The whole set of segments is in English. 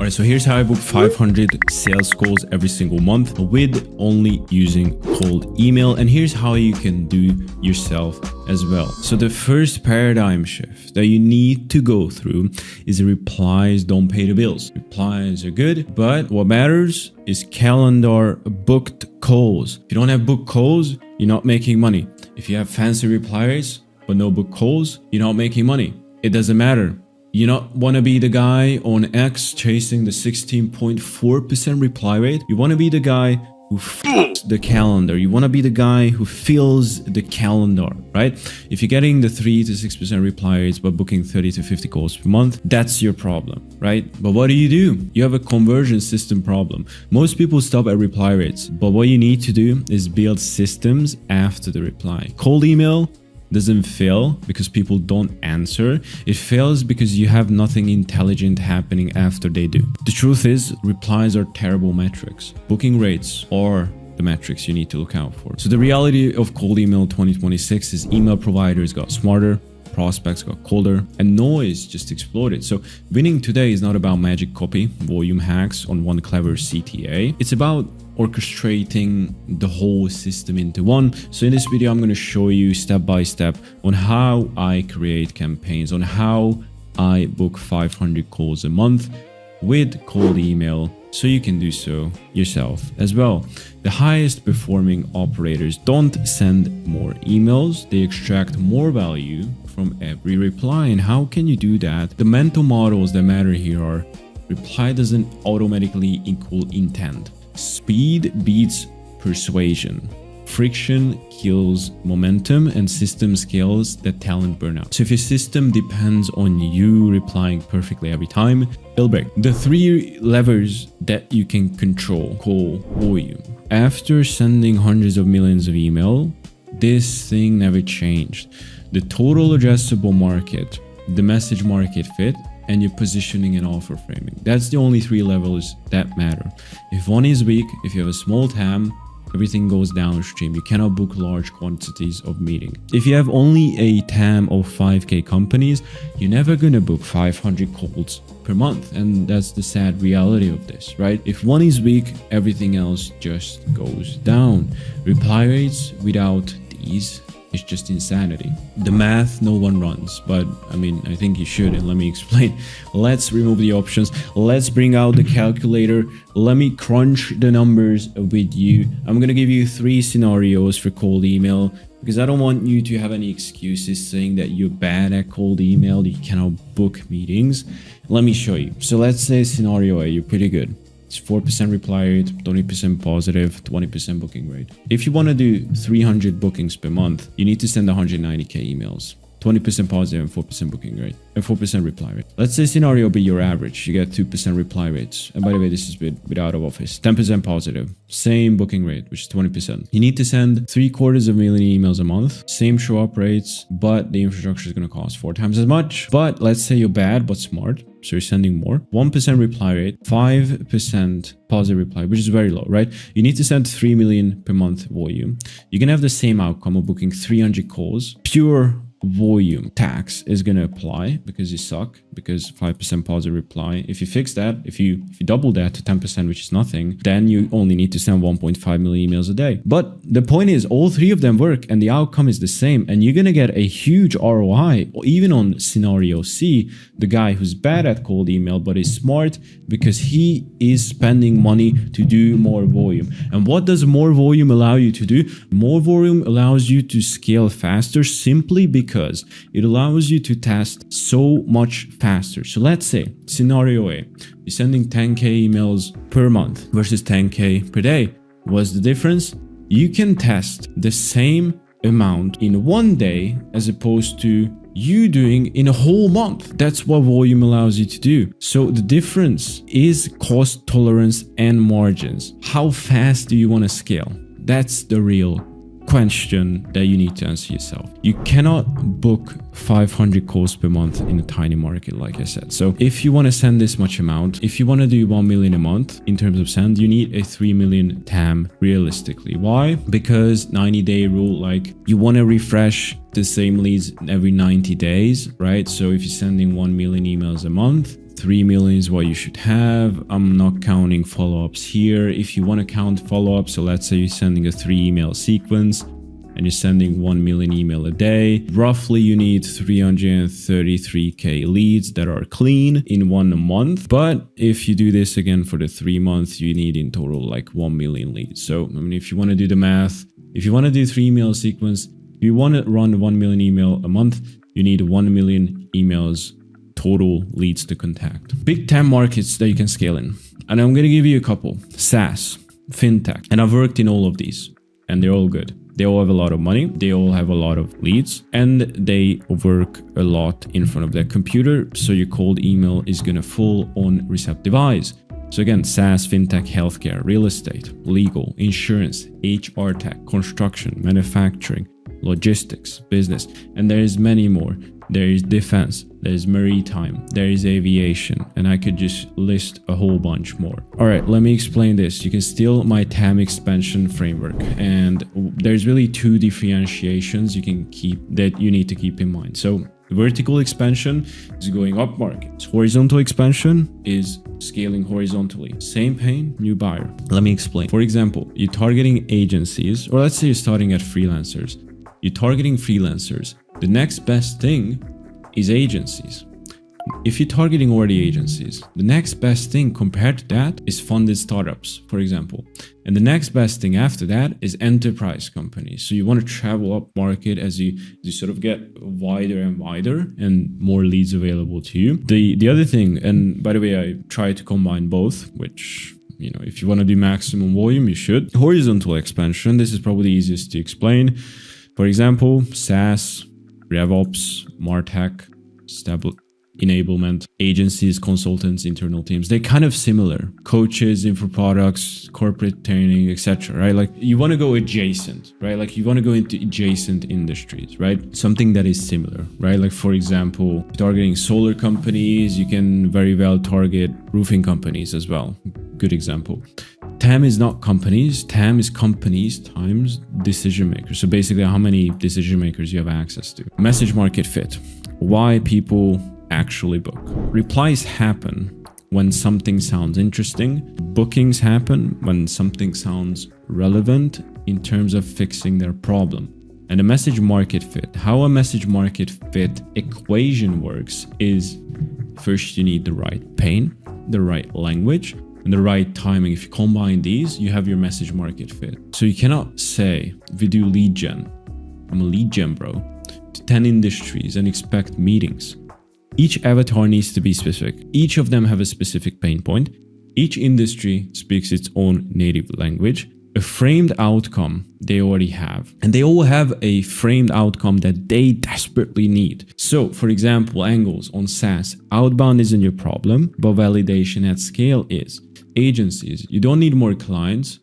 All right, so here's how I book 500 sales calls every single month with only using cold email. And here's how you can do yourself as well. So the first paradigm shift that you need to go through is replies don't pay the bills. Replies are good, but what matters is calendar booked calls. If you don't have booked calls, you're not making money. If you have fancy reply rates but no booked calls, you're not making money. It doesn't matter. You not want to be the guy on X chasing the 16.4% reply rate. You want to be the guy who fills the calendar. You want to be the guy who fills the calendar, right? If you're getting the 3 to 6% reply rates but booking 30 to 50 calls per month, that's your problem, right? But what do? You have a conversion system problem. Most people stop at reply rates, but what you need to do is build systems after the reply. Cold email doesn't fail because people don't answer. It fails because you have nothing intelligent happening after they do. The truth is, replies are terrible metrics. Booking rates are the metrics you need to look out for. So the reality of cold email 2026 is email providers got smarter, prospects got colder, and noise just exploded. So winning today is not about magic copy, volume hacks on one clever CTA. It's about orchestrating the whole system into one. So in this video, I'm going to show you step by step on how I create campaigns, on how I book 500 calls a month with cold email, so you can do so yourself as well. The highest performing operators don't send more emails, they extract more value from every reply. And how can you do that? The mental models that matter here are: reply doesn't automatically equal intent. Speed beats persuasion. Friction kills momentum, and system scales that talent burnout. So if your system depends on you replying perfectly every time, it'll break. The 3 levers that you can control: call volume. After sending hundreds of millions of email, this thing never changed. The total addressable market, the message market fit, and your positioning and offer framing. That's the only 3 levels that matter. If one is weak, if you have a small TAM, everything goes downstream. You cannot book large quantities of meeting. If you have only a TAM of 5K companies, you're never gonna book 500 calls per month. And that's the sad reality of this, right? If one is weak, everything else just goes down. Reply rates without these, it's just insanity. The math no one runs, but I mean, I think you should, and let me explain. Let's remove the options. Let's bring out the calculator. Let me crunch the numbers with you. I'm gonna give you 3 scenarios for cold email because I don't want you to have any excuses saying that you're bad at cold email, you cannot book meetings. Let me show you. So let's say scenario A, you're pretty good. It's 4% reply rate, 20% positive, 20% booking rate. If you want to do 300 bookings per month, you need to send 190k emails, 20% positive and 4% booking rate, and 4% reply rate. Let's say scenario B, your average, you get 2% reply rates. And by the way, this is with out of office, 10% positive, same booking rate, which is 20%. You need to send 750,000 emails a month, same show up rates, but the infrastructure is going to cost 4 times as much. But let's say you're bad, but smart. So you're sending more, 1% reply rate, 5% positive reply, which is very low, right? You need to send 3 million per month volume. You can have the same outcome of booking 300 calls. Pure volume tax is going to apply because you suck, because 5% positive reply. If you fix that, if you double that to 10%, which is nothing, then you only need to send 1.5 million emails a day. But the point is, all 3 of them work and the outcome is the same, and you're going to get a huge ROI, even on scenario C, the guy who's bad at cold email but is smart because he is spending money to do more volume. And what does more volume allow you to do? More volume allows you to scale faster, simply because it allows you to test so much faster. So let's say scenario A, you're sending 10k emails per month versus 10k per day. What's the difference? You can test the same amount in 1 day as opposed to you doing in a whole month. That's what volume allows you to do. So the difference is cost tolerance and margins. How fast do you want to scale? That's the real question that you need to answer yourself. You cannot book 500 calls per month in a tiny market, like I said. So if you want to send this much amount, if you want to do 1 million a month in terms of send, you need a 3 million TAM realistically. Why? Because 90-day rule, like you want to refresh the same leads every 90 days, right? So if you're sending 1 million emails a month, 3 million is what you should have. I'm not counting follow-ups here. If you want to count follow-ups, so let's say you're sending a 3 email sequence and you're sending 1 million email a day, roughly you need 333k leads that are clean in 1 month. But if you do this again for the 3 months, you need in total like 1 million leads. So I mean, if you want to do the math, if you want to do 3 email sequence, if you want to run 1 million email a month, you need 1 million emails total leads to contact. Big 10 markets that you can scale in. And I'm going to give you a couple. SaaS, fintech. And I've worked in all of these and they're all good. They all have a lot of money. They all have a lot of leads and they work a lot in front of their computer. So your cold email is going to fall on receptive eyes. So again, SaaS, fintech, healthcare, real estate, legal, insurance, HR tech, construction, manufacturing, logistics, business, and there is many more. There is defense, there is maritime, there is aviation, and I could just list a whole bunch more. All right, let me explain this. You can steal my TAM expansion framework, and there's really 2 differentiations that you need to keep in mind. So vertical expansion is going up markets. Horizontal expansion is scaling horizontally. Same pain, new buyer. Let me explain. For example, you're targeting agencies, or let's say you're starting at freelancers. You're targeting freelancers. The next best thing is agencies. If you're targeting already agencies, the next best thing compared to that is funded startups, for example. And the next best thing after that is enterprise companies. So you want to travel up market as you sort of get wider and wider and more leads available to you. The other thing, and by the way, I try to combine both, which, you know, if you want to do maximum volume, you should. Horizontal expansion, this is probably the easiest to explain. For example, SaaS, RevOps, MarTech, enablement, agencies, consultants, internal teams, they're kind of similar. Coaches, info products, corporate training, etc. Right? Like you want to go adjacent, right? Like you want to go into adjacent industries, right? Something that is similar, right? Like for example, targeting solar companies, you can very well target roofing companies as well. Good example. TAM is not companies. TAM is companies times decision makers. So basically how many decision makers you have access to. Message market fit. Why people actually book. Replies happen when something sounds interesting. Bookings happen when something sounds relevant in terms of fixing their problem. And a message market fit. How a message market fit equation works is first you need the right pain, the right language, and the right timing. If you combine these, you have your message market fit. So you cannot say, we do lead gen. I'm a lead gen bro. To 10 industries and expect meetings. Each avatar needs to be specific. Each of them have a specific pain point. Each industry speaks its own native language. A framed outcome they already have. And they all have a framed outcome that they desperately need. So, for example, angles on SaaS. Outbound isn't your problem, but validation at scale is. Agencies, you don't need more clients.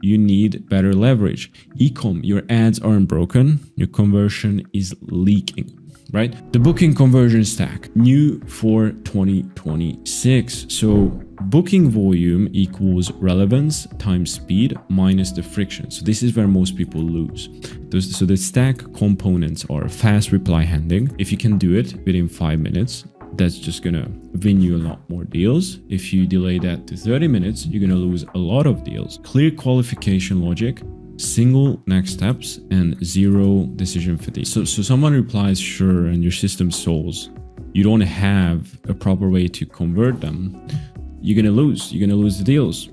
You need better leverage. Ecom, your ads aren't broken. Your conversion is leaking. Right? The booking conversion stack, new for 2026. So booking volume equals relevance times speed minus the friction. So this is where most people lose. So the stack components are fast reply handling. If you can do it within 5 minutes, that's just gonna win you a lot more deals. If you delay that to 30 minutes, you're gonna lose a lot of deals. Clear qualification logic, single next steps, and zero decision fatigue. So someone replies sure and your system solves. You don't have a proper way to convert them. You're gonna lose the deals.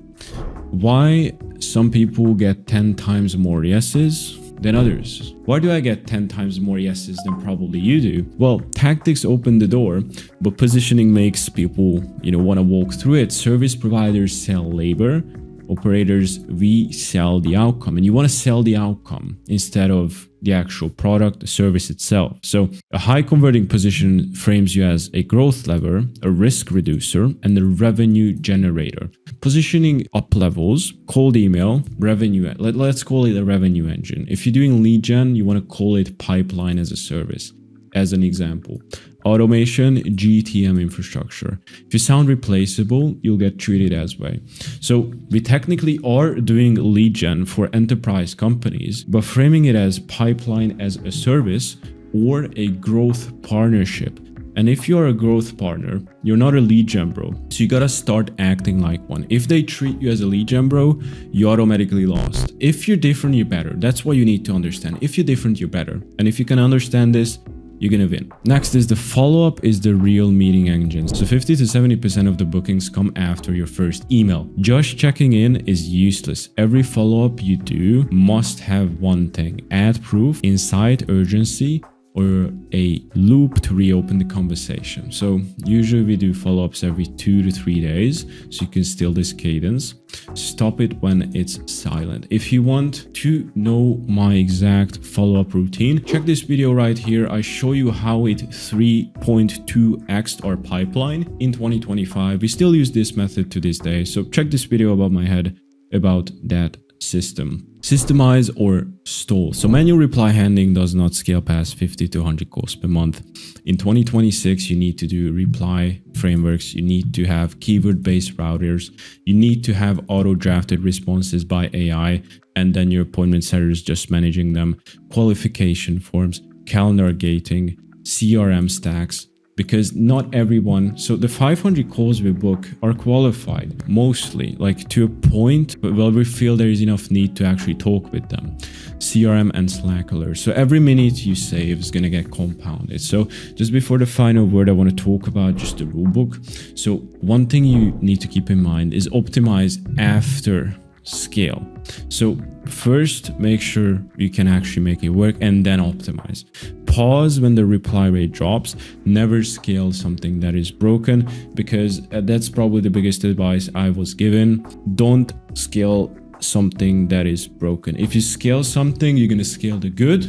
Why some people get 10 times more yeses than others? Why do I get 10 times more yeses than probably you do? Well, tactics open the door, but positioning makes people, want to walk through it. Service providers sell labor. Operators, we sell the outcome, and you want to sell the outcome instead of the actual product, the service itself. So a high converting position frames you as a growth lever, a risk reducer, and a revenue generator. Positioning up levels, cold email, revenue, let's call it a revenue engine. If you're doing lead gen, you want to call it pipeline as a service, as an example. Automation, GTM infrastructure. If you sound replaceable, you'll get treated as way. So we technically are doing lead gen for enterprise companies, but framing it as pipeline as a service or a growth partnership And if you're a growth partner, you're not a lead gen bro. So you gotta start acting like one. If they treat you as a lead gen bro, you automatically lost. If you're different, you're better. That's what you need to understand. If you're different, you're better. And if you can understand this, you're gonna win. Next is the follow-up is the real meeting engine. So 50 to 70% of the bookings come after your first email. Just checking in is useless. Every follow-up you do must have one thing: add proof, insight, urgency, or a loop to reopen the conversation. So usually we do follow-ups every 2 to 3 days, so you can steal this cadence. Stop it when it's silent. If you want to know my exact follow-up routine, check this video right here. I show you how it 3.2x'd our pipeline in 2025. We still use this method to this day, so check this video above my head about that system. Systemize or stall. So manual reply handling does not scale past 50 to 100 calls per month. In 2026, you need to do reply frameworks. You need to have keyword-based routers. You need to have auto-drafted responses by AI, and then your appointment setters just managing them. Qualification forms, calendar gating, CRM stacks, because not everyone, so the 500 calls we book are qualified, mostly, like to a point, but well, we feel there is enough need to actually talk with them. CRM and Slack alerts. So every minute you save is going to get compounded. So just before the final word, I want to talk about just the rulebook. So one thing you need to keep in mind is optimize after scale. So first, make sure you can actually make it work and then optimize. Pause when the reply rate drops. Never scale something that is broken, because that's probably the biggest advice I was given. Don't scale something that is broken. If you scale something, you're going to scale the good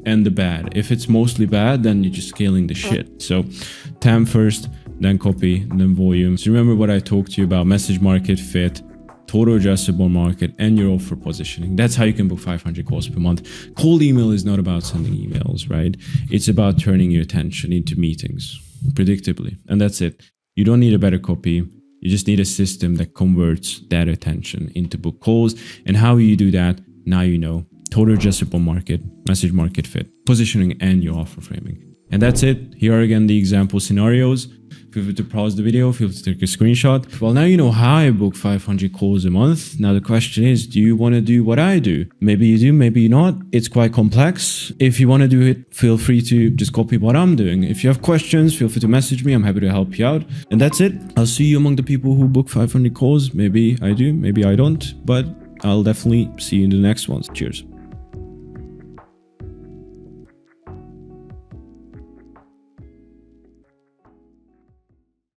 and the bad. If it's mostly bad, then you're just scaling the shit. So TAM first, then copy, then volume. So remember what I talked to you about: message market fit, total addressable market, and your offer positioning. That's how you can book 500 calls per month. Cold email is not about sending emails, right? It's about turning your attention into meetings predictably. And that's it. You don't need a better copy. You just need a system that converts that attention into book calls. And how you do that, now you know. Total addressable market, message market fit, positioning, and your offer framing. And that's it. Here are again the example scenarios. Feel free to pause the video, feel free to take a screenshot. Well, now you know how I book 500 calls a month. Now the question is, do you want to do what I do? Maybe you do, maybe not. It's quite complex. If you want to do it, feel free to just copy what I'm doing. If you have questions, feel free to message me. I'm happy to help you out. And that's it. I'll see you among the people who book 500 calls. Maybe I do, maybe I don't, but I'll definitely see you in the next ones. Cheers.